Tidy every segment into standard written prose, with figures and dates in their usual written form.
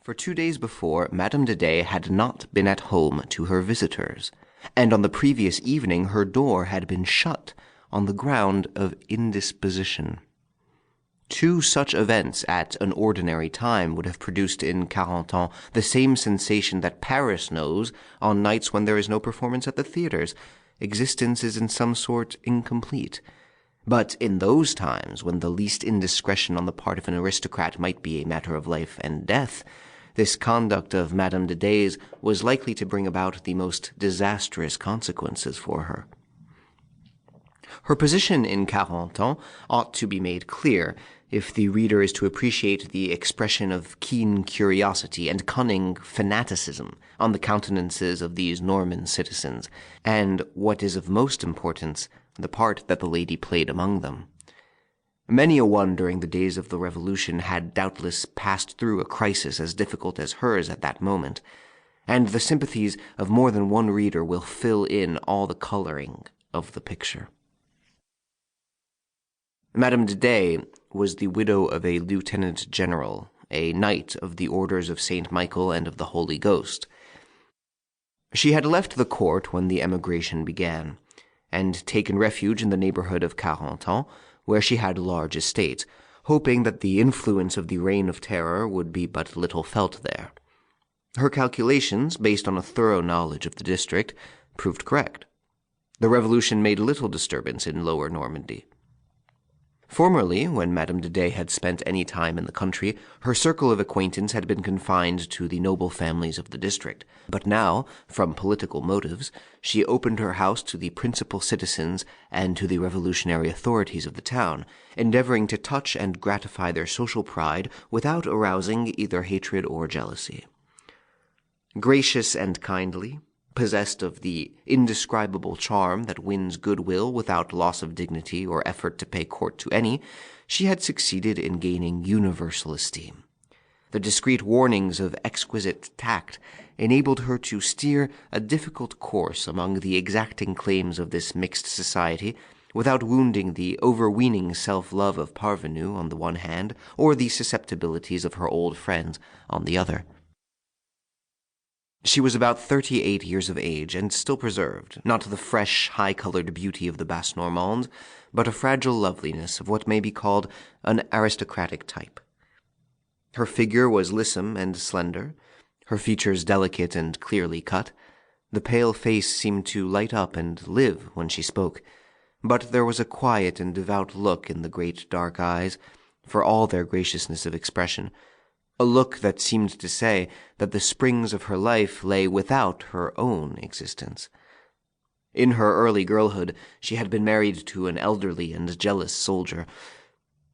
For 2 days before, Madame de Dey had not been at home to her visitors, and on the previous evening her door had been shut on the ground of indisposition. Two such events at an ordinary time would have produced in Carentan the same sensation that Paris knows on nights when there is no performance at the theaters. Existence is in some sort incomplete. But in those times, when the least indiscretion on the part of an aristocrat might be a matter of life and death, this conduct of Madame de Dey's was likely to bring about the most disastrous consequences for her. Her position in Carentan ought to be made clear, if the reader is to appreciate the expression of keen curiosity and cunning fanaticism on the countenances of these Norman citizens, and, what is of most importance, the part that the lady played among them. Many a one during the days of the Revolution had doubtless passed through a crisis as difficult as hers at that moment, and the sympathies of more than one reader will fill in all the coloring of the picture. Madame de Dey was the widow of a lieutenant general, a knight of the orders of St. Michael and of the Holy Ghost. She had left the court when the emigration began, and taken refuge in the neighborhood of Carentan, where she had large estates, hoping that the influence of the Reign of Terror would be but little felt there. Her calculations, based on a thorough knowledge of the district, proved correct. The Revolution made little disturbance in Lower Normandy. Formerly, when Madame de Dey had spent any time in the country, her circle of acquaintance had been confined to the noble families of the district. But now, from political motives, she opened her house to the principal citizens and to the revolutionary authorities of the town, endeavoring to touch and gratify their social pride without arousing either hatred or jealousy. Gracious and kindly, possessed of the indescribable charm that wins goodwill without loss of dignity or effort to pay court to any, she had succeeded in gaining universal esteem. The discreet warnings of exquisite tact enabled her to steer a difficult course among the exacting claims of this mixed society, without wounding the overweening self-love of parvenus on the one hand, or the susceptibilities of her old friends on the other. She was about 38 years of age, and still preserved, not the fresh, high-colored beauty of the Basse Normande, but a fragile loveliness of what may be called an aristocratic type. Her figure was lissom and slender, her features delicate and clearly cut. The pale face seemed to light up and live when she spoke, but there was a quiet and devout look in the great dark eyes, for all their graciousness of expression, a look that seemed to say that the springs of her life lay without her own existence. In her early girlhood, she had been married to an elderly and jealous soldier.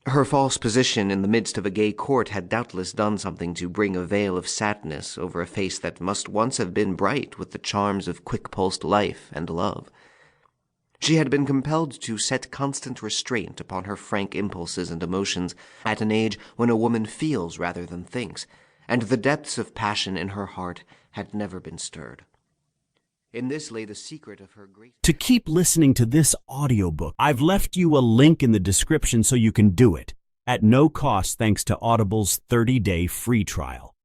Her false position in the midst of a gay court had doubtless done something to bring a veil of sadness over a face that must once have been bright with the charms of quick-pulsed life and love. She had been compelled to set constant restraint upon her frank impulses and emotions at an age when a woman feels rather than thinks, and the depths of passion in her heart had never been stirred. In this lay the secret of her great... To keep listening to this audiobook, I've left you a link in the description so you can do it, at no cost thanks to Audible's 30-day free trial.